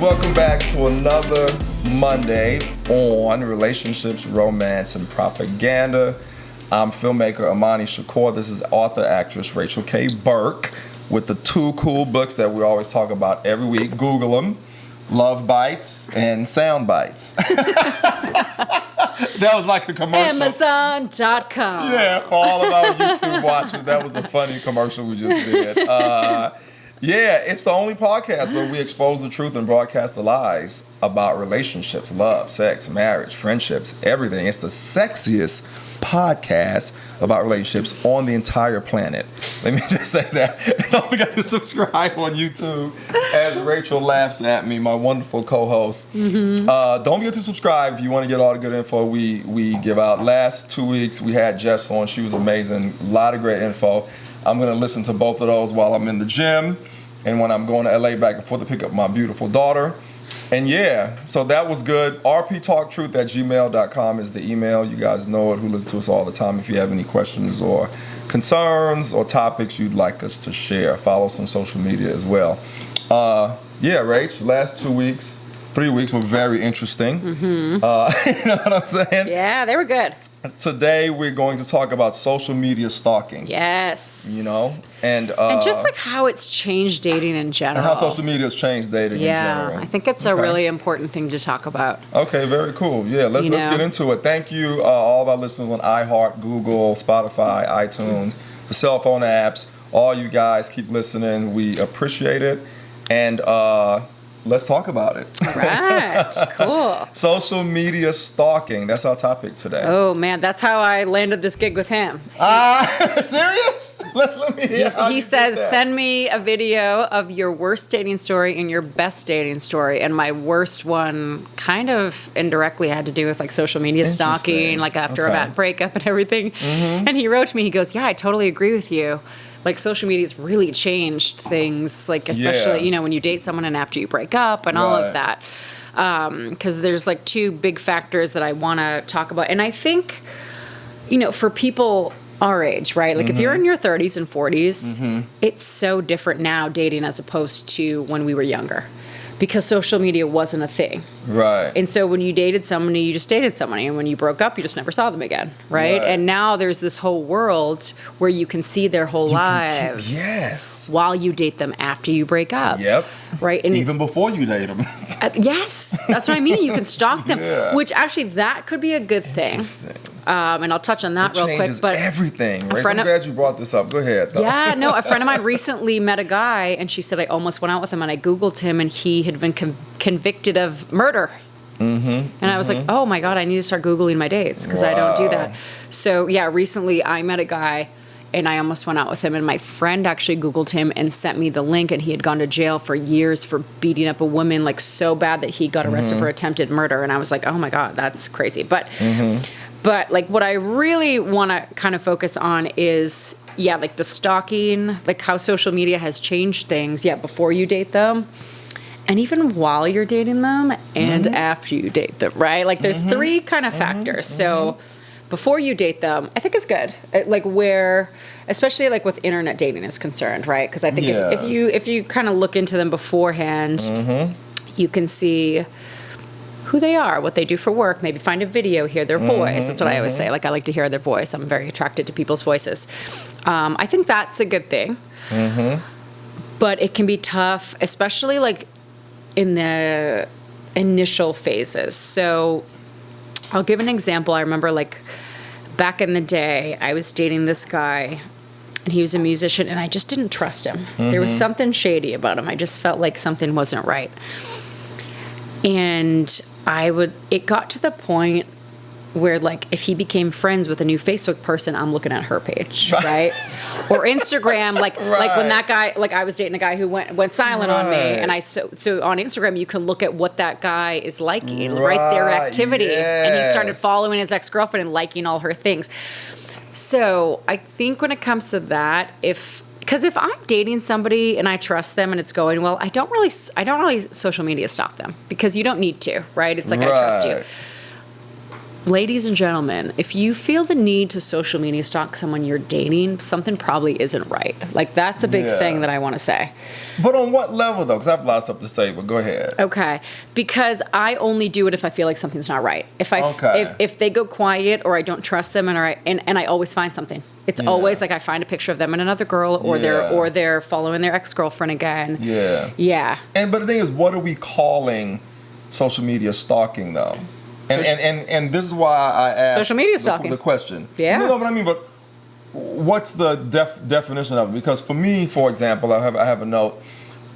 welcome back to another Monday on Relationships, Romance, and Propaganda. I'm filmmaker Imani Shakur. This is author, actress Rachel K. Burke with the two cool books that we always talk about every week. Google them. Love Bites and Sound Bites. That was like a commercial. Amazon.com. Yeah, for all of our YouTube watchers, that was a funny commercial we just did. Yeah, it's the only podcast where we expose the truth and broadcast the lies about relationships, love, sex, marriage, friendships, everything. It's the sexiest podcast about relationships on the entire planet. Let me just say that. Don't forget to subscribe on YouTube as Rachel laughs at me, my wonderful co-host. Mm-hmm. Don't forget to subscribe if you want to get all the good info we give out. Last 2 weeks, we had Jess on. She was amazing. A lot of great info. I'm going to listen to both of those while I'm in the gym and when I'm going to LA back and forth to pick up my beautiful daughter. And yeah, so that was good. rptalktruth@gmail.com is the email. You guys know it, who listen to us all the time. If you have any questions or concerns or topics you'd like us to share, follow us on social media as well. Yeah, Rach, last 3 weeks were very interesting. Mm-hmm. You know what I'm saying? Yeah, they were good. Today we're going to talk about social media stalking. Yes. You know, and just like how it's changed dating in general. And how social media has changed dating in general. Yeah, I think it's a really important thing to talk about. Okay, very cool. Yeah, let's get into it. Thank you, all of our listeners on iHeart, Google, Spotify, iTunes, the cell phone apps. All you guys keep listening. We appreciate it. And let's talk about it. All right, cool. Social media stalking. That's our topic today. Oh, man, that's how I landed this gig with him. Serious? Let me hear. He says, send me a video of your worst dating story and your best dating story. And my worst one kind of indirectly had to do with like social media stalking, like after a bad breakup and everything. Mm-hmm. And he wrote to me, he goes, yeah, I totally agree with you. Like social media's really changed things, like especially, when you date someone and after you break up and all of that. Because there's like two big factors that I want to talk about. And I think, for people our age, right? Like if you're in your 30s and 40s, it's so different now dating as opposed to when we were younger. Because social media wasn't a thing. Right. And so when you dated somebody, you just dated somebody. And when you broke up, you just never saw them again. Right? And now there's this whole world where you can see their whole lives while you date them after you break up. Yep. Right? And even before you date them. Yes. That's what I mean. You can stalk them. Which actually, that could be a good thing. And I'll touch on that real quick. But everything. Right? I'm glad you brought this up. Go ahead. Though. Yeah, no, a friend of mine recently met a guy, and she said, I almost went out with him, and I Googled him, and he had been convicted of murder. Mm-hmm, and I was like, oh, my God, I need to start Googling my dates, because I don't do that. So, yeah, recently I met a guy, and I almost went out with him, and my friend actually Googled him and sent me the link, and he had gone to jail for years for beating up a woman, like, so bad that he got arrested for attempted murder. And I was like, oh, my God, that's crazy. But... But, like, what I really want to kind of focus on is, like, the stalking, like, how social media has changed things, before you date them, and even while you're dating them, and after you date them, right? Like, there's three kind of factors. So, before you date them, I think it's good. Like, where, especially, like, with internet dating is concerned, right? Because I think if you kind of look into them beforehand, you can see who they are, what they do for work, maybe find a video, hear their voice. That's what I always say. Like, I like to hear their voice. I'm very attracted to people's voices. I think that's a good thing. But it can be tough, especially, like, in the initial phases. So I'll give an example. I remember, like, back in the day, I was dating this guy, and he was a musician, and I just didn't trust him. There was something shady about him. I just felt like something wasn't right. And it got to the point where, like, if he became friends with a new Facebook person, I'm looking at her page, right? Or Instagram, like when that guy, like, I was dating a guy who went silent on me, and so on Instagram you can look at what that guy is liking, right? Their activity, and he started following his ex-girlfriend and liking all her things. So I think when it comes to that, because if I'm dating somebody and I trust them and it's going well, I don't really social media stalk them, because you don't need to, right? It's like, I trust you. ladies and gentlemen, if you feel the need to social media stalk someone you're dating, something probably isn't right. Like, that's a big thing that I want to say. But on what level, though? Because I have a lot of stuff to say, but go ahead. Okay. Because I only do it if I feel like something's not right. If they go quiet or I don't trust them and I always find something. It's always like I find a picture of them and another girl or they're following their ex-girlfriend again. Yeah. Yeah. But the thing is, what are we calling social media stalking, though? And this is why I asked social media stalking. The question. Yeah. You know what I mean? But what's the definition of it? Because for me, for example, I have a note.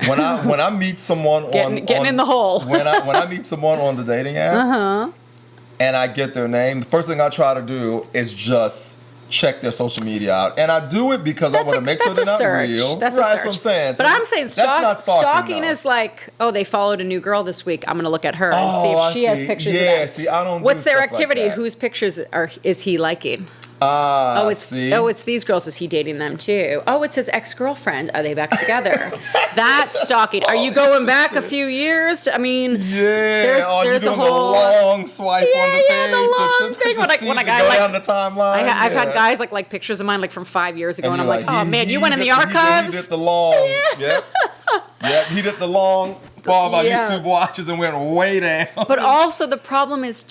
When I meet someone getting in the hole. when I meet someone on the dating app, and I get their name, the first thing I try to do is just check their social media out, and I do it because I want to make sure they're not real. That's a search. That's what I'm saying. But I'm saying stalking though. is like, oh, they followed a new girl this week. I'm going to look at her and see if she has pictures of them. Yeah, see, I don't. What's do their stuff activity? Like that. Whose pictures is he liking? See? It's these girls. Is he dating them too? Oh, it's his ex-girlfriend. Are they back together? That's stalking. Are you going back a few years? I mean, there's a whole long swipe on the page. The long thing. When a guy down the timeline. I've had guys like pictures of mine like from 5 years ago, and I'm like, oh man, you went in the archives. He did the long. Yep. He did the long. All my YouTube watches and went way down. But also the problem is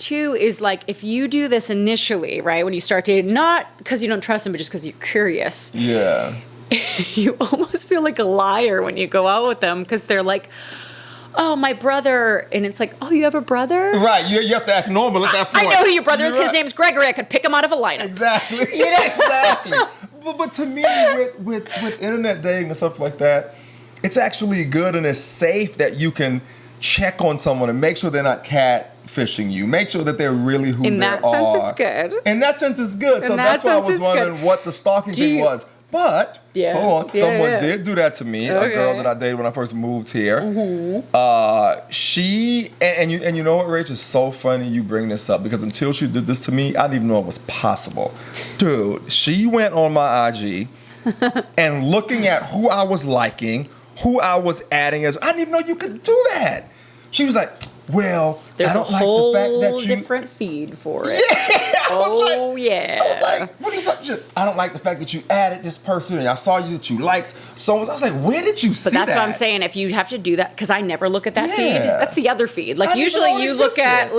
like if you do this initially, right, when you start dating, not because you don't trust them, but just because you're curious. Yeah. You almost feel like a liar when you go out with them because they're like, oh, my brother. And it's like, oh, you have a brother? Right. You have to act normal at that point. I know who your brother is. His name's Gregory. I could pick him out of a lineup. Exactly. Exactly. But to me, with internet dating and stuff like that, it's actually good and it's safe that you can check on someone and make sure they're not catfishing you. Make sure that they're really who they are. In that sense, it's good. In that sense, it's good. So that's why I was wondering what the stalking thing was. But, hold on, someone did do that to me. Okay. A girl that I dated when I first moved here. She, and you know what, Rach, it's so funny you bring this up because until she did this to me, I didn't even know it was possible. Dude, she went on my IG and looking at who I was liking, who I was adding as, I didn't even know you could do that. She was like, well, there's I don't a like whole the fact that you... different feed for it. Yeah, I was like, what are you talking about? I don't like the fact that you added this person and I saw you that you liked someone. I was like, where did you see that? But that's what I'm saying. If you have to do that, because I never look at that feed. That's the other feed. Like usually you look at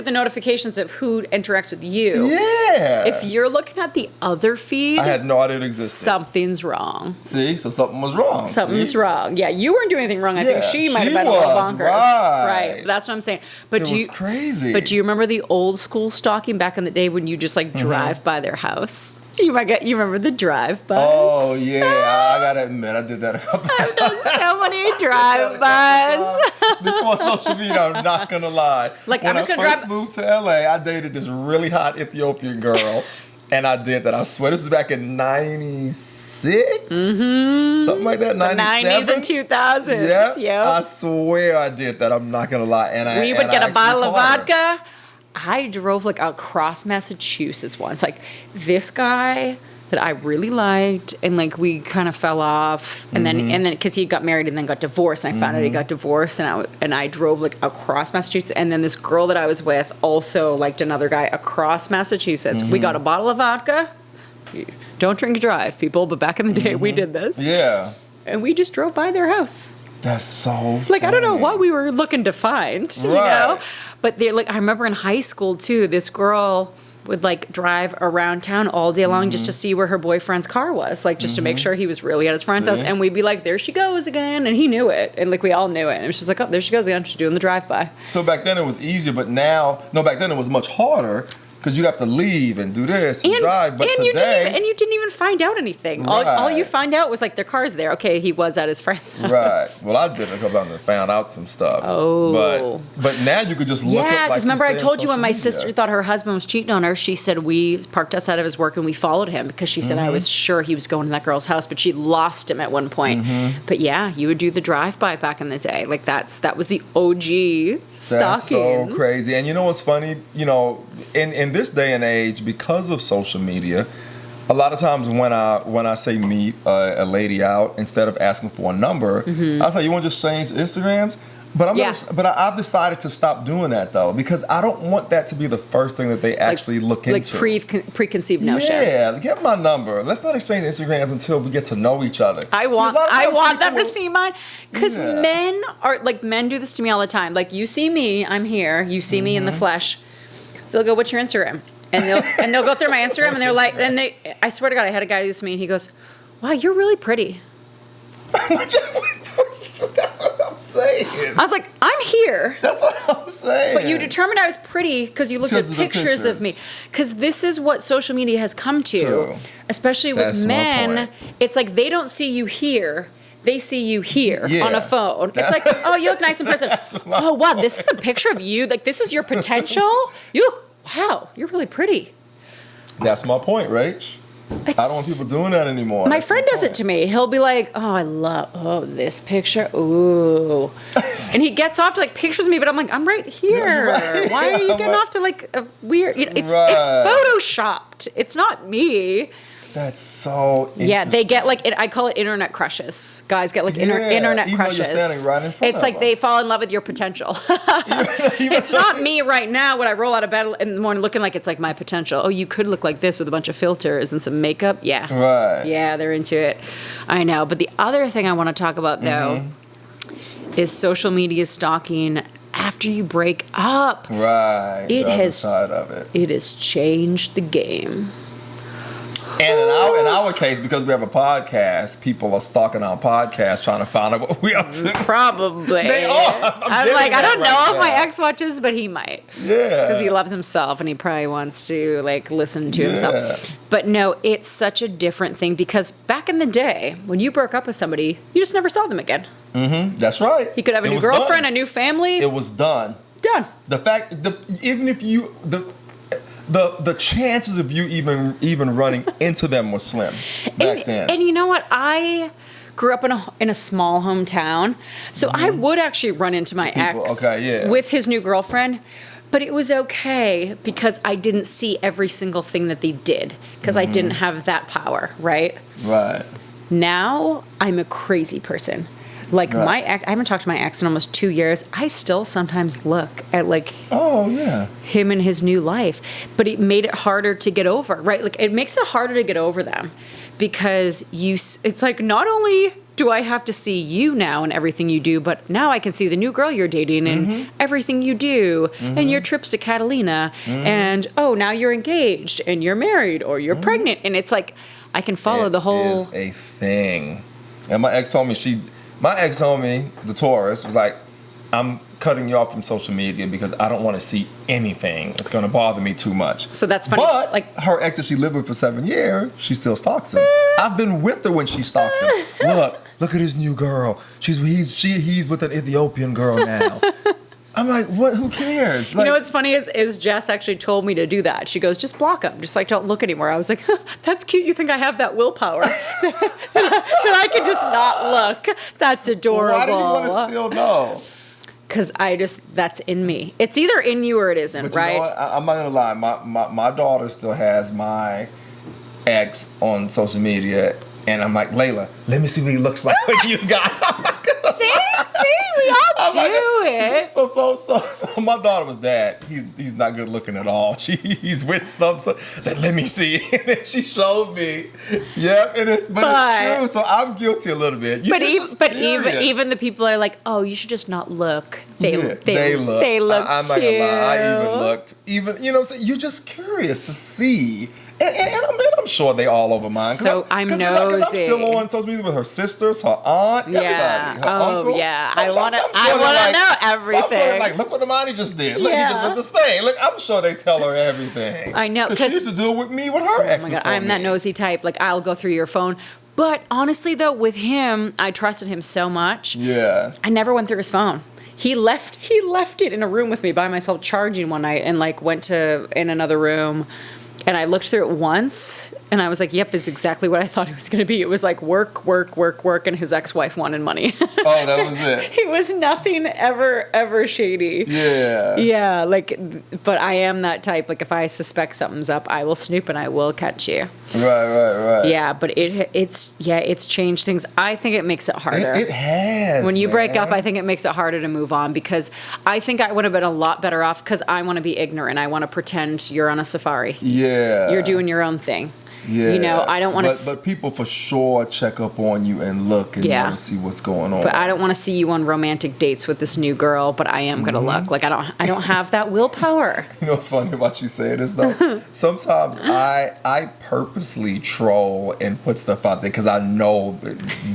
the notifications of who interacts with you. Yeah. If you're looking at the other feed, I had no idea it existed. Something's wrong. See, so something was wrong. Something's wrong. Yeah, you weren't doing anything wrong. I think she might have been a little bonkers. Right. That's what I'm saying. But it was crazy. But do you remember the old school stalking back in the day when you just like drive by their house? You remember the drive-bys? Oh yeah, I gotta admit I did that a couple times. I've done so many drive-bys. Before social media, I'm not gonna lie. Like when I'm just gonna I first moved to LA, I dated this really hot Ethiopian girl, and I did that. I swear, this is back in '96, something like that. '97, the '90s and 2000s. Yeah, I swear I did that. I'm not gonna lie. And we would get a bottle of vodka. I drove like across Massachusetts once. Like this guy that I really liked, and like we kind of fell off, and then because he got married and then got divorced, and I found out he got divorced, and I drove like across Massachusetts, and then this girl that I was with also liked another guy across Massachusetts. We got a bottle of vodka. Don't drink and drive, people, but back in the day we did this. Yeah. And we just drove by their house. That's so like funny. I don't know what we were looking to find, you know? But they're like, I remember in high school too, this girl would like drive around town all day long just to see where her boyfriend's car was, like just to make sure he was really at his friend's house. And we'd be like, there she goes again. And he knew it. And like we all knew it. And it was just like, oh, there she goes again. She's doing the drive-by. So back then it was easier, but now, back then it was much harder. Because you'd have to leave and do this and drive. But today... you didn't even find out anything. Right. All you find out was like their car's there. Okay, he was at his friend's house. Right. Well, I did a couple times and found out some stuff. Oh. But now you could just look at like because remember I told you when my media. sister thought her husband was cheating on her, she said we parked outside of his work and we followed him because she said I was sure he was going to that girl's house, but she lost him at one point. But yeah, you would do the drive-by back in the day. Like that was the OG stalking. That's so crazy. And you know what's funny? You know, in this day and age, because of social media, a lot of times when I say meet a lady out, instead of asking for a number, I say, you want to just change Instagrams? But I've decided to stop doing that though, because I don't want that to be the first thing that they actually look into. Like preconceived notion. Yeah, get my number. Let's not exchange Instagrams until we get to know each other. I want them to see mine, because men do this to me all the time. Like, you see me, I'm here. You see me in the flesh. They'll go, "What's your Instagram?" And they'll go through my Instagram and they're like, I swear to God, I had a guy do this to me and he goes, "Wow, you're really pretty." That's what I'm saying. I was like, "I'm here." That's what I'm saying. But you determined I was pretty because you looked at pictures of me. Because this is what social media has come to. True. Especially with men. It's like they don't see you here. They see you here on a phone. It's like, "Oh, you look nice in person." "Oh, wow, this is a picture of you. Like, this is your potential. You look, wow, you're really pretty." That's my point, Rach. I don't want people doing that anymore. My friend does it to me. He'll be like, "Oh, this picture. Ooh." And he gets off to like pictures of me, but I'm like, "I'm right here. Right. Why are you getting off to like a weird, it's photoshopped. It's not me." That's so interesting. Yeah, they get like, I call it internet crushes. Guys get like internet even crushes. Though you're standing right in front it's of like them. they fall in love with your potential. It's not me right now when I roll out of bed in the morning looking like it's like my potential. "Oh, you could look like this with a bunch of filters and some makeup." Yeah. Right. Yeah, they're into it. I know. But the other thing I want to talk about, though, is social media stalking after you break up. Right. It the other has side of it. It has changed the game. And in our case, because we have a podcast, people are stalking our podcast trying to find out what we up to. Probably. They are. I'm like, I don't know if my ex watches, but he might. Yeah. Because he loves himself and he probably wants to like listen to himself. But no, it's such a different thing, because back in the day, when you broke up with somebody, you just never saw them again. Mm-hmm. That's right. He could have a new girlfriend, a new family. It was done. Done. Even if you the chances of you even running into them was slim back then. And you know what? I grew up in a small hometown, so I would actually run into my ex with his new girlfriend. But it was okay because I didn't see every single thing that they did, because I didn't have that power, right? Right. Now I'm a crazy person. Like my ex, I haven't talked to my ex in almost 2 years. I still sometimes look at like him and his new life, but it made it harder to get over, right? Like it makes it harder to get over them, because it's like, not only do I have to see you now and everything you do, but now I can see the new girl you're dating and everything you do and your trips to Catalina and now you're engaged and you're married or you're pregnant, and it's like I can follow the whole. It is a thing. And my ex told me, the Taurus, was like, "I'm cutting you off from social media because I don't want to see anything. It's going to bother me too much." So that's funny. But like her ex that she lived with for 7 years, she still stalks him. I've been with her when she stalked him. Look at his new girl. He's with an Ethiopian girl now. I'm like, what? Who cares? Like, you know what's funny is Jess actually told me to do that. She goes, "Just block them. Just like don't look anymore." I was like, "That's cute. You think I have that willpower that I can just not look? That's adorable." Why do you want to still know? Because that's in me. It's either in you or it isn't, but right? You know what? I'm not gonna lie. My daughter still has my ex on social media, and I'm like, "Layla, let me see what he looks like when you got him." See, we all do it. So my daughter was, "Dad, he's not good looking at all. He's with some." I said, "Let me see," and then she showed me. Yeah, it's true. So I'm guilty a little bit. Even the people are like, "Oh, you should just not look." They look. I'm not gonna lie. I even looked. So you're just curious to see. And I'm sure they all over mine. So I'm nosy. I'm still on social media with her sisters, her aunt, everybody. Her uncle. Yeah. So I want to know everything. So I'm sure like, look what Imani just did. Look, he just went to Spain. Look, I'm sure they tell her everything. I know. Because she used to do it with me, with her ex. Oh my God, I'm that nosy type. Like, I'll go through your phone. But honestly, though, with him, I trusted him so much. Yeah. I never went through his phone. He left it in a room with me by myself charging one night and like went to in another room. And I looked through it once, and I was like, yep, it's exactly what I thought it was going to be. It was like work, and his ex-wife wanted money. Oh, that was it. It was nothing ever shady. Yeah. Yeah, like, but I am that type. Like, if I suspect something's up, I will snoop and I will catch you. Right. Yeah, but it's changed things. I think it makes it harder. It has. When you break man. up, I think it makes it harder to move on, because I think I would have been a lot better off, because I want to be ignorant. I want to pretend you're on a safari. Yeah. You're doing your own thing. Yeah. You know, I don't want to... But people for sure check up on you and look and want to see what's going on. But I don't want to see you on romantic dates with this new girl, but I am going to look. Like, I don't have that willpower. You know what's funny about you saying this, though? Sometimes I purposely troll and put stuff out there because I know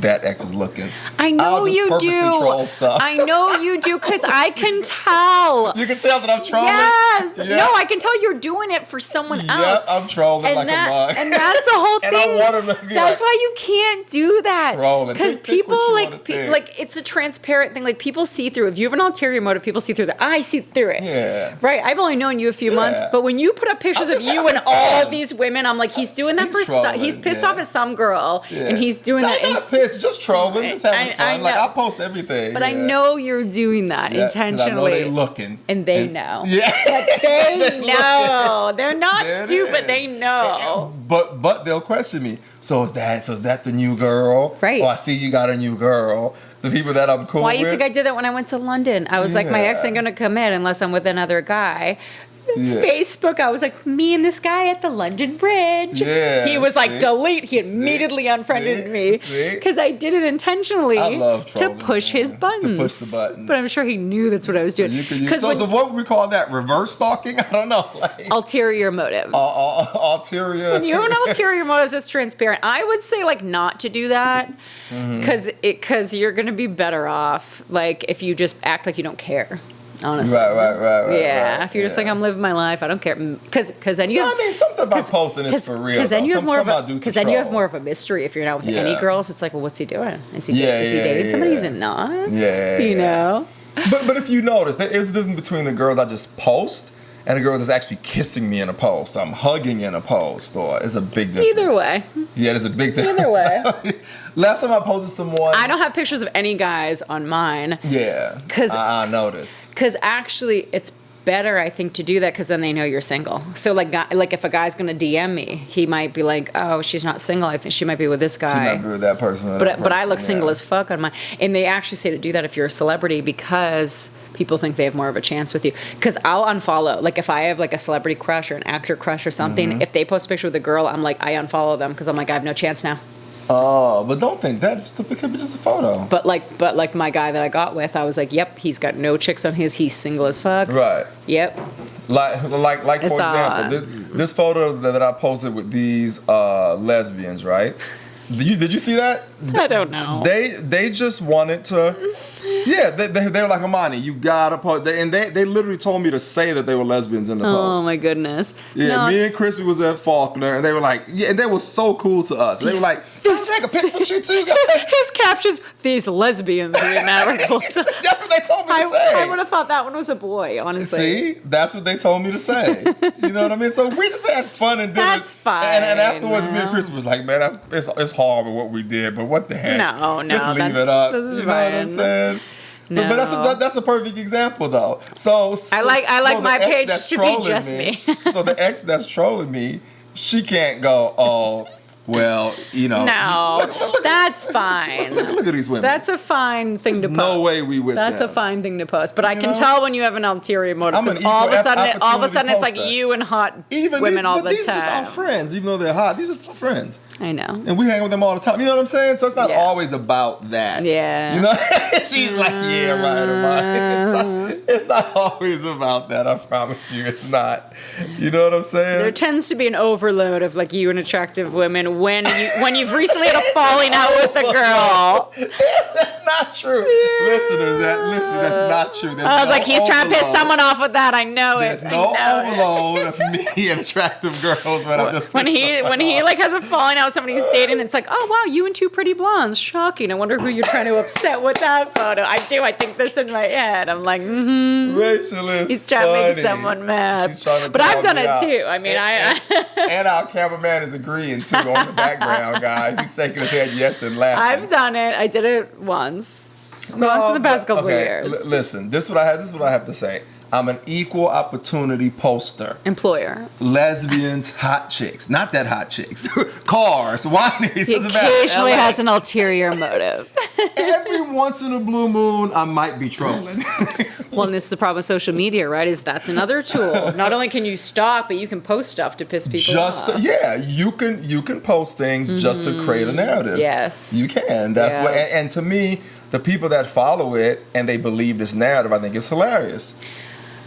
that ex is looking. I know you purposely do. Troll stuff. I know you do, because I can tell. You can tell that I'm trolling? Yes. Yeah. No, I can tell you're doing it for someone else. Yeah, I'm trolling like a mug. And that's the whole thing. And I want them to be that's like, why you can't do that. Trolling. Because Think what people, you like, wanna think. like, it's a transparent thing. Like, people see through. If you have an ulterior motive, people see through that. I see through it. Yeah. Right? I've only known you a few months, but when you put up pictures of you and all these women, I'm like, he's doing that he's pissed off at some girl, and he's doing that. I'm not pissed, just trolling, just having fun. I know. Like, I post everything. But I know you're doing that intentionally. I know they looking. And they know. Yeah. But they know. They're not There it stupid. is. They know. But they'll question me. So is that the new girl? Right. Oh, I see you got a new girl. The people that I'm cool Why with. you think I did that when I went to London? I was like, my ex Yeah. ain't gonna commit unless I'm with another guy. Yeah. Facebook, I was like, me and this guy at the London Bridge. Yeah, He was like, see? delete. He immediately unfriended me See? because I did it intentionally I love to trolling, push his man. buttons. To push the buttons. But I'm sure he knew that's what I was doing. So what would we call that? Reverse stalking? I don't know. Like, ulterior motives. ulterior. When you have an ulterior motives, it's transparent. I would say like not to do that because you're gonna be better off like if you just act like you don't care. Honestly, Right. Yeah, right, if you're just like I'm living my life, I don't care. Because then you. No, I mean, something about posting is for real. Because then you have more of a. Because Because then you have more of a mystery. If you're not with any girls, it's like, well, what's he doing? Is he dating somebody? He's not. Yeah, you know. But if you notice, there is a difference between the girls I just post and the girls that's actually kissing me in a post. I'm hugging in a post, or it's a big difference. Either way. Yeah, there's a big difference. Either way. Last time I posted someone. I don't have pictures of any guys on mine. Yeah. Because I noticed. Because actually, it's better, I think, to do that because then they know you're single. So, like if a guy's going to DM me, he might be like, oh, she's not single. I think she might be with this guy. She might be with that person. But I look single as fuck on mine. And they actually say to do that if you're a celebrity because people think they have more of a chance with you. Because I'll unfollow. Like, if I have, like, a celebrity crush or an actor crush or something, if they post a picture with a girl, I'm like, I unfollow them because I'm like, I have no chance now. Oh, but don't think that. It could be just a photo. But like my guy that I got with, I was like, yep, he's got no chicks on his. He's single as fuck. Right. Yep. Like for example, this photo that I posted with these lesbians, right? Did you see that? I don't know. They just wanted to. Yeah, they were like, Imani, you gotta post. And they literally told me to say that they were lesbians in the post. Oh my goodness. Yeah, no. me and Crispy was at Faulkner, and they were like, yeah, and they were so cool to us. They were like, let's take a pic with you too, guys. His captions, these lesbians are not cool. That's what they told me to say. I would have thought that one was a boy, honestly. See, that's what they told me to say. You know what I mean? So we just had fun and did That's it. fine. And afterwards, me and Chris was like, man, it's horrible what we did, but what the heck? No, just leave it up. This is you know fine. what I'm saying? No. So, but that's a perfect example though. So I like my page that's to be just me. So the ex that's trolling me, she can't go, oh, well, you know. No, that's fine. Look at these women. That's a fine thing to post. No way we with That's them. a fine thing to post. But I can tell when you have an ulterior motive I'm an because all of a equal sudden it's like opportunity you and hot Even women all the these just our time. friends, even though they're hot. These are just our friends. I know. And we hang with them all the time. You know what I'm saying? So it's not Yeah. always about that. Yeah. You know? She's like, yeah, right. It's not always about that. I promise you, it's not. You know what I'm saying? There tends to be an overload of like you and attractive women when you've recently had a falling out with a girl. That's not true. Listeners, that's not true. There's I was no like, he's trying to piss overload. someone off with that. I know There's it. no I know it. overload of me and attractive girls when I'm just When he like has a falling out now somebody's dating, it's like, oh, wow, you and two pretty blondes. Shocking. I wonder who you're trying to upset with that photo. I think this in my head. I'm like, Rachel is he's trying to make someone mad. She's trying to but I've done it out. too. I mean, and our cameraman is agreeing too on the background, guys. He's shaking his head yes and laughing. I've done it. I did it once in the past couple of years. Listen, this is what I have to say. I'm an equal opportunity poster. Employer. Lesbians, hot chicks. Not that hot chicks. Cars, wineries. He occasionally has an ulterior motive. Every once in a blue moon, I might be trolling. Well, and this is the problem with social media, right? Is that's another tool. Not only can you stalk, but you can post stuff to piss people off. You can post things just to create a narrative. Yes. You can. That's what. And to me, the people that follow it and they believe this narrative, I think it's hilarious.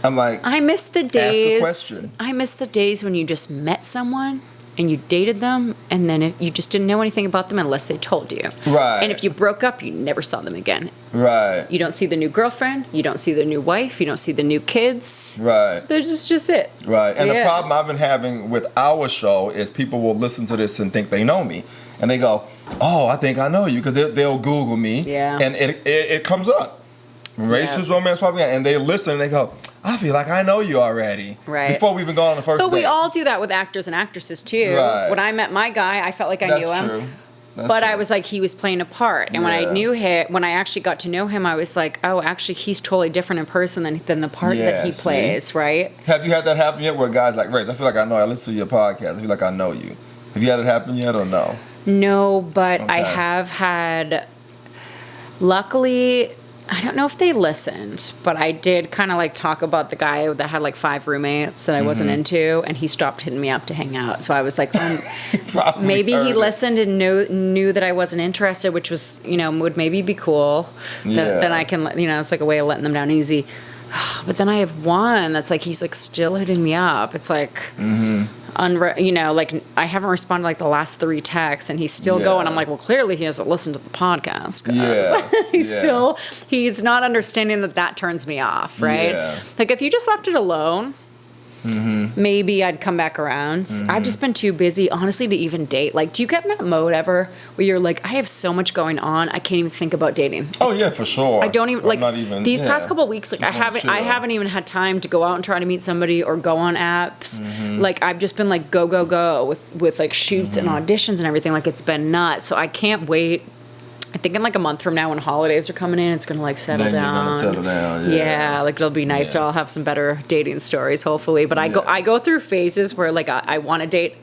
I'm like, I miss the days. Ask a question. I miss the days when you just met someone and you dated them, and then if you just didn't know anything about them unless they told you. Right. And if you broke up, you never saw them again. Right. You don't see the new girlfriend. You don't see the new wife. You don't see the new kids. Right. That's just it. Right. And the problem I've been having with our show is people will listen to this and think they know me, and they go, "Oh, I think I know you," because they'll Google me. Yeah. And it comes up. Racist romance propaganda, and they listen and they go, I feel like I know you already. Right. Before we even go on the first date. But we all do that with actors and actresses too. Right. When I met my guy, I felt like I knew him. True. That's but true. I was like, he was playing a part. And when I knew him, when I actually got to know him, I was like, oh, actually, he's totally different in person than the part that he plays, right? Have you had that happen yet where a guy's like, Rach, I feel like I know you. I listen to your podcast. I feel like I know you. Have you had it happen yet or no? No, but I have had, luckily, I don't know if they listened, but I did kind of like talk about the guy that had like 5 roommates that I wasn't into, and he stopped hitting me up to hang out. So I was like, maybe he listened and knew that I wasn't interested, which was, would maybe be cool. Then I can, it's like a way of letting them down easy. But then I have one that's like, he's like still hitting me up. It's like, like I haven't responded like the last 3 texts, and he's still going. I'm like, well, clearly he hasn't listened to the podcast. He's not understanding that turns me off, right? Yeah. Like if you just left it alone, maybe I'd come back around. I've just been too busy, honestly, to even date. Like, do you get in that mode ever where you're like, I have so much going on, I can't even think about dating? Oh yeah, for sure. I don't even these past couple of weeks, like I haven't even had time to go out and try to meet somebody or go on apps. Like I've just been like go with like shoots and auditions and everything. Like it's been nuts. So I can't wait. I think in like a month from now when holidays are coming in, it's going to like settle down. You're gonna settle down, yeah. Like it'll be nice. I'll have some better dating stories, hopefully. But I go through phases where like I want to date,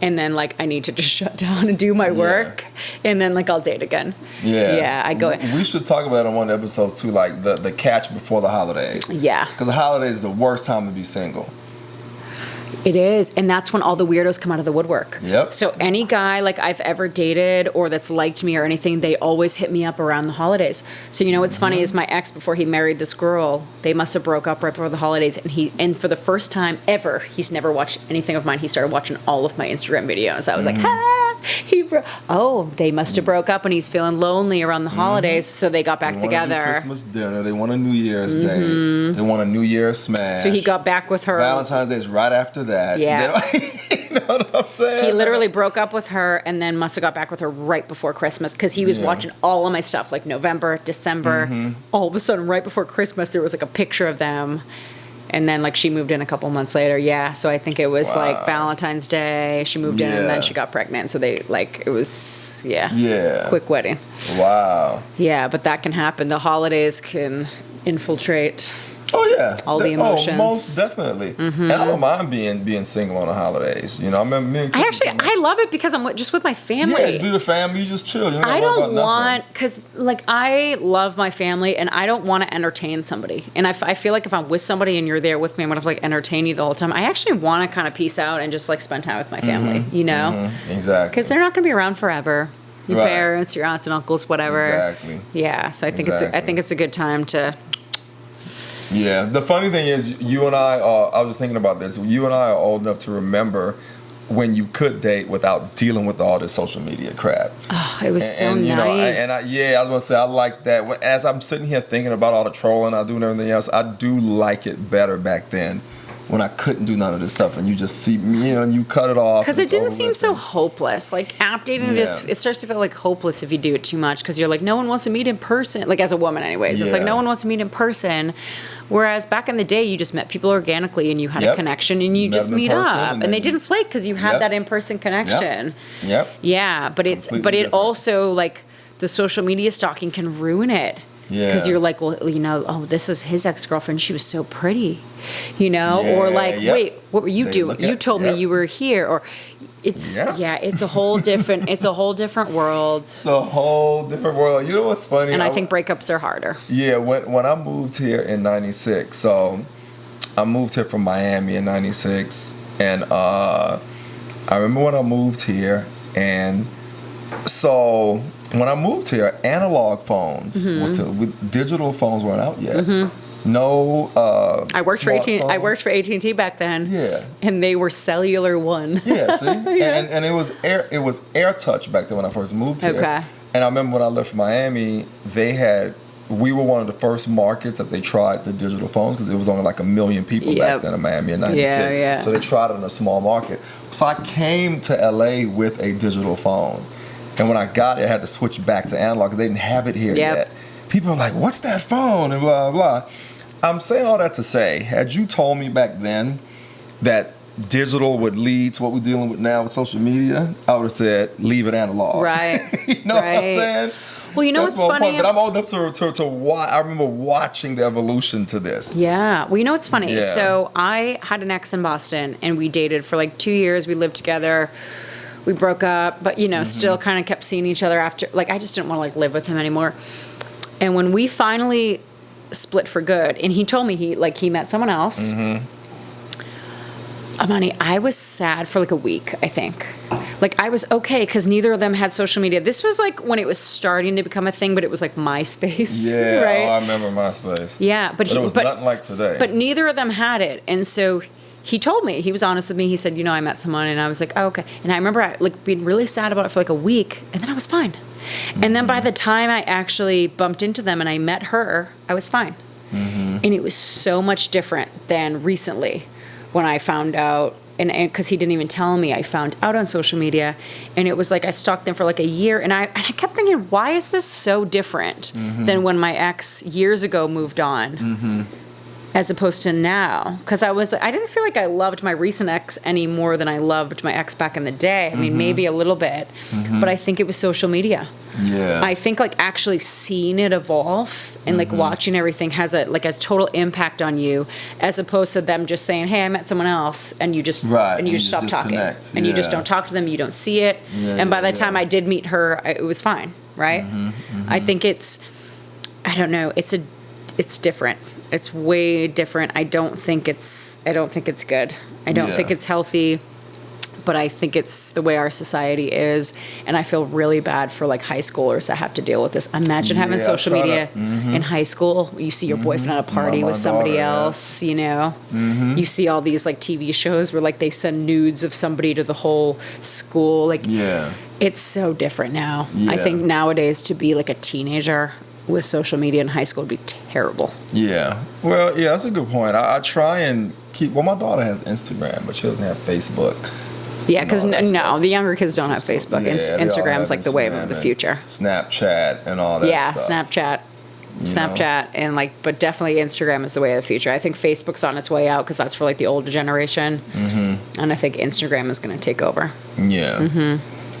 and then like I need to just shut down and do my work, and then like I'll date again. Yeah, I go. We should talk about it on one of the episodes too, like the catch before the holidays. Yeah. Because the holidays is the worst time to be single. It is, and that's when all the weirdos come out of the woodwork. Yep. So any guy like I've ever dated or that's liked me or anything, they always hit me up around the holidays. So what's funny is my ex, before he married this girl, they must have broke up right before the holidays, and for the first time ever, he's never watched anything of mine. He started watching all of my Instagram videos. I was like, they must have broke up, and he's feeling lonely around the holidays, so they got back together. Christmas dinner. They want a New Year's day. They want a New Year's smash. So he got back with her. Valentine's Day is right after that. Yeah. You know what I'm saying? He literally broke up with her and then must have got back with her right before Christmas because he was watching all of my stuff, like November, December. All of a sudden, right before Christmas, there was like a picture of them. And then like she moved in a couple months later. Yeah. So I think it was like Valentine's Day. She moved in and then she got pregnant. So they like, it was, quick wedding. Wow. Yeah. But that can happen. The holidays can infiltrate. Oh yeah, all the emotions. Oh, most definitely. And I don't mind being single on the holidays. I remember I love it because I'm just with my family. Yeah, be with family, you just chill. I don't want, because like I love my family and I don't want to entertain somebody. And I feel like if I'm with somebody and you're there with me, I'm gonna like entertain you the whole time. I actually want to kind of peace out and just like spend time with my family. Exactly. Because they're not gonna be around forever. Your parents, your aunts and uncles, whatever. Exactly. Yeah. So I think it's a good time to. Yeah, the funny thing is, you and I was thinking about this. You and I are old enough to remember when you could date without dealing with all this social media crap. Oh, it was so nice. I was gonna say I like that. As I'm sitting here thinking about all the trolling I do and everything else, I do like it better back then when I couldn't do none of this stuff, and you just see me, and you cut it off. Because it didn't seem so hopeless. Like app dating, it starts to feel like hopeless if you do it too much. Because you're like, no one wants to meet in person. Like as a woman, anyways, it's like no one wants to meet in person. Whereas back in the day, you just met people organically, and you had a connection, and you just meet up, and they didn't flake because you had that in-person connection. Yeah, but it also like the social media stalking can ruin it. Because you're like, well, this is his ex-girlfriend. She was so pretty, or like, wait, what were you doing? You told me you were here, or it's a whole different, world. It's a whole different world. You know what's funny? And I think breakups are harder. Yeah, when I moved here in '96, so I moved here from Miami in '96, and I remember when I moved here, and so. When I moved here, analog phones, digital phones weren't out yet. No. I worked for AT&T. I worked for AT&T back then. Yeah. And they were cellular one. Yeah. See, and it was Air Touch back then when I first moved here. Okay. And I remember when I left Miami, we were one of the first markets that they tried the digital phones because it was only like 1 million people back then in Miami in '96. Yeah. So they tried it in a small market. So I came to LA with a digital phone. And when I got it, I had to switch back to analog because they didn't have it here yet. People are like, what's that phone? And blah, blah, blah. I'm saying all that to say, had you told me back then that digital would lead to what we're dealing with now with social media, I would have said, leave it analog. Right. You know what I'm saying? Well, you know what's funny? Point, but I'm old enough to watch. I remember watching the evolution to this. Yeah. Well, you know what's funny? Yeah. So I had an ex in Boston, and we dated for like 2 years. We lived together. We broke up, but still kind of kept seeing each other after. Like I just didn't want to like live with him anymore. And when we finally split for good, and he told me he met someone else. Imani, I was sad for like a week. I think, like I was okay because neither of them had social media. This was like when it was starting to become a thing, but it was like MySpace. Yeah, right? I remember MySpace. Yeah, but it was nothing like today. But neither of them had it, and so. He told me, he was honest with me. He said, I met someone, and I was like, oh, okay. And I remember being really sad about it for like a week, and then I was fine. And then by the time I actually bumped into them and I met her, I was fine. And it was so much different than recently when I found out, and because he didn't even tell me, I found out on social media, and it was like I stalked them for like a year, and I kept thinking, why is this so different than when my ex years ago moved on? As opposed to now, because I didn't feel like I loved my recent ex any more than I loved my ex back in the day. I mean, maybe a little bit, but I think it was social media. Yeah. I think like actually seeing it evolve and like watching everything has a total impact on you, as opposed to them just saying, "Hey, I met someone else," and you just stop talking, and you just don't talk to them. You don't see it, and by the time I did meet her, it was fine, right? I think I don't know. It's different. It's way different. I don't think it's good. I don't think it's healthy, but I think it's the way our society is, and I feel really bad for like high schoolers that have to deal with this. Imagine having social media in high school. You see your boyfriend at a party with somebody else, You see all these like TV shows where like they send nudes of somebody to the whole school. Like it's so different now. I think nowadays to be like a teenager with social media in high school would be terrible. Yeah. Well, yeah, that's a good point. I try and keep... Well, my daughter has Instagram, but she doesn't have Facebook. Yeah, because the younger kids don't have Facebook. Yeah, Instagram's like the wave of the future. Snapchat and all that stuff. Yeah, Snapchat and but definitely Instagram is the way of the future. I think Facebook's on its way out because that's for like the older generation. And I think Instagram is going to take over. Yeah.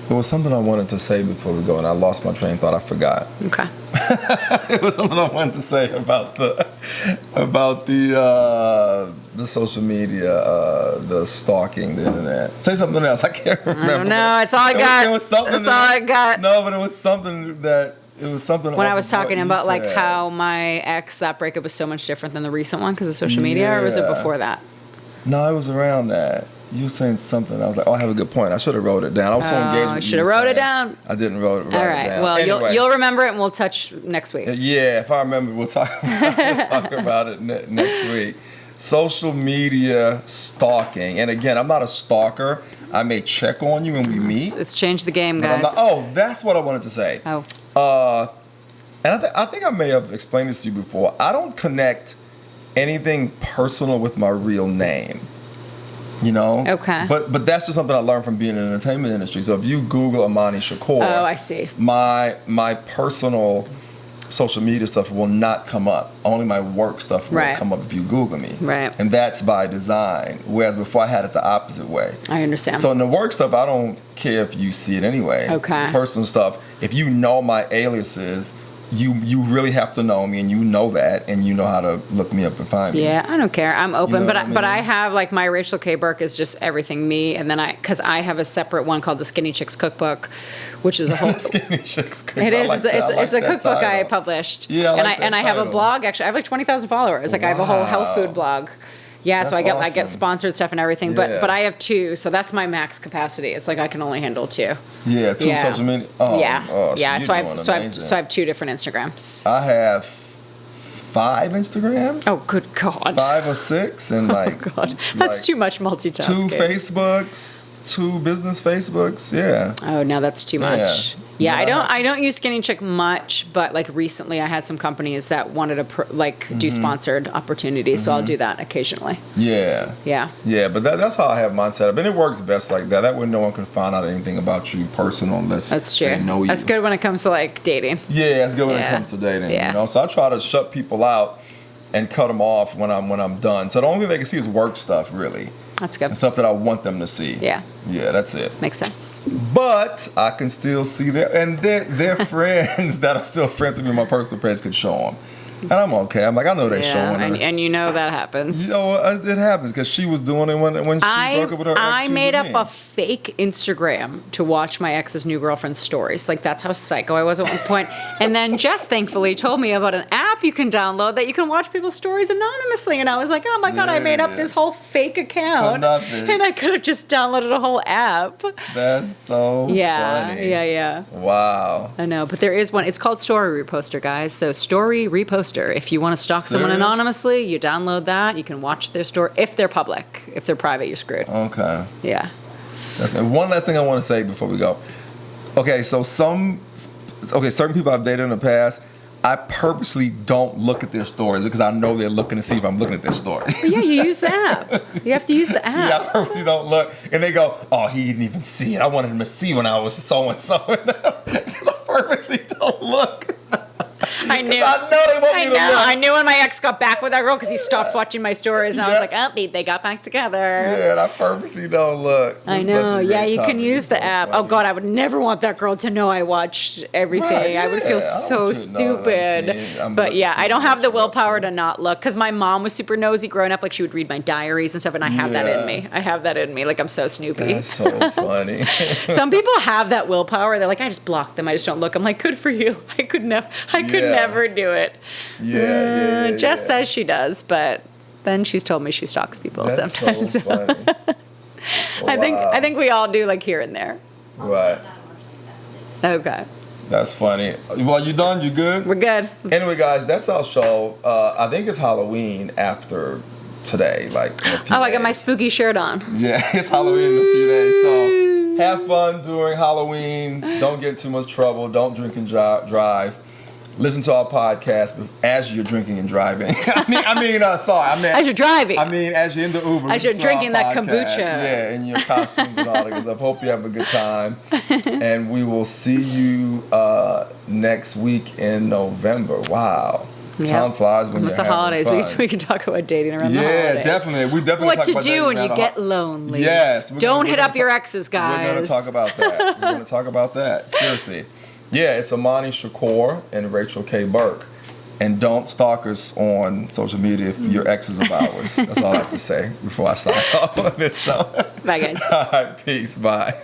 There was something I wanted to say before we go, and I lost my train of thought. I forgot. Okay. It was something I wanted to say about the social media, the stalking, the internet. Say something else. I can't remember. I don't know. It's all I got. That's all I got. No, but it was something that. It was something. When I was talking about like how my ex, that breakup was so much different than the recent one because of social media, or was it before that? No, it was around that. You were saying something. I was like, oh, I have a good point. I should have wrote it down. I was so engaged with you. I should have wrote it down. I didn't write it down. All right. Well, anyway. You'll remember it, and we'll touch next week. Yeah, if I remember, we'll talk about it next week. Social media stalking. And again, I'm not a stalker. I may check on you when we meet. It's changed the game, guys. That's what I wanted to say. Oh. And I think I may have explained this to you before. I don't connect anything personal with my real name. You know? Okay. But that's just something I learned from being in the entertainment industry. So if you Google Imani Shakur, Oh, I see. My personal social media stuff will not come up. Only my work stuff will Right. come up if you Google me. Right. And that's by design. Whereas before I had it the opposite way. I understand. So in the work stuff, I don't care if you see it anyway. Okay. Personal stuff, if you know my aliases, you really have to know me, and you know that, and you know how to look me up and find me. Yeah, I don't care. I'm open, You know but what I but mean? I have like my Rachel K. Burke is just everything me, and then because I have a separate one called the Skinny Chicks Cookbook, which is a whole. Skinny Chicks Cookbook. It is. I like that. I like It's a that cookbook I title. published. Yeah, I and like that and I have a title. blog. Actually, I have like 20,000 followers. Like I have a whole health food blog. Yeah, so That's I get awesome. sponsored stuff and everything. Yeah. But I have 2, so that's my max capacity. It's like I can only handle 2. Yeah, 2 Yeah. social media. Oh, Yeah, oh, yeah. you're So I doing have amazing. so I have 2 different Instagrams. I have 5 Instagrams. Oh, good God. 5 or 6, and like Oh God, that's like too much 2 multitasking. Facebooks, 2 business Facebooks. Yeah. Oh no, that's too much. Yeah. Yeah, Yeah. I don't use Skinny Chick much, but like recently I had some companies that wanted to do sponsored opportunities, so I'll do that occasionally. Yeah. Yeah. Yeah, but that's how I have mine set up, and it works best like that. That way, no one can find out anything about you personal unless That's true. they know you. That's good when it comes to like dating. Yeah, it's good when Yeah. it comes to dating. Yeah. You know, so I try to shut people out and cut them off when I'm done. So the only thing they can see is work stuff, really, That's good. and stuff that I want them to see. Yeah. Yeah, that's it. Makes sense. But I can still see their friends that are still friends with me on my personal page can show them. And I'm okay. I'm like, I know they're Yeah, showing her. and you know that happens. You know, it happens because she was doing it when she broke up with her ex. I she was made with up me. a fake Instagram to watch my ex's new girlfriend's stories. Like that's how psycho I was at one point. And then Jess thankfully told me about an app you can download that you can watch people's stories anonymously. And I was like, oh my God, I made up this whole fake account. For nothing. And I could have just downloaded a whole app. That's so funny. Yeah. Wow. I know, but there is one. It's called Story Reposter, guys. So Story Reposter. If you want to stalk someone Serious? anonymously, you download that. You can watch their story. If they're public. If they're private, you're screwed. Okay. Yeah. And one last thing I want to say before we go. Okay, so certain people I've dated in the past, I purposely don't look at their stories because I know they're looking to see if I'm looking at their stories. But yeah, you use the app. You have to use the app. Yeah, I purposely don't look. And they go, oh, he didn't even see it. I wanted him to see when I was so-and-so. Because I purposely don't look. I knew. I know they want me to look. I knew when my ex got back with that girl because he stopped watching my stories, and I was Yeah. like, "Oh, they got back together." Yeah, and I purposely don't look. I It's know. such a Yeah, great you can topic. use It's the so app. Oh funny. God, I would never want that girl to know I watched everything. Right, I would feel yeah, I so don't want you to know what I'm stupid. seeing. But yeah, I don't have the what you're up willpower to. to not look because my mom was super nosy growing up. Like she would read my diaries and stuff, and I have that Yeah. in me. I have that in me. Like I'm so Snoopy. That's so funny. Some people have that willpower. They're like, I just block them. I just don't look. I'm like, good for you. I could Yeah. never do it. Yeah. Jess says she does, but then she's told me she stalks people That's sometimes. so funny. I think we all do like here and there. Right. Okay, That's funny. Well, you done? You good? we're good. Anyway, guys, that's our show. I think it's Halloween after today. Like in a few Oh, I got my days. spooky shirt on. Yeah, it's Halloween in a few days. So have fun during Halloween. Don't get in too much trouble. Don't drink and drive. Listen to our podcast as you're drinking and driving. I mean, As you're driving. as you're in the Uber. As you're listen to our drinking that podcast. kombucha. Yeah, in your costumes and all that good stuff. Hope you have a good time. And we will see you next week in November. Wow. Yeah. Time flies when Almost you're the holidays. having fun. We can talk about dating around the holidays. Yeah, definitely. We definitely What talk to about do dating when you around the get lonely. Yes. Don't hit up gonna your talk- exes, guys. We're going to talk about that. We're going to talk about that. Seriously. Yeah, it's Imani Shakur and Rachel K. Burke. And don't stalk us on social media if your exes of ours. That's all I have to say before I sign off on this show. Bye, guys. All right, peace. Bye.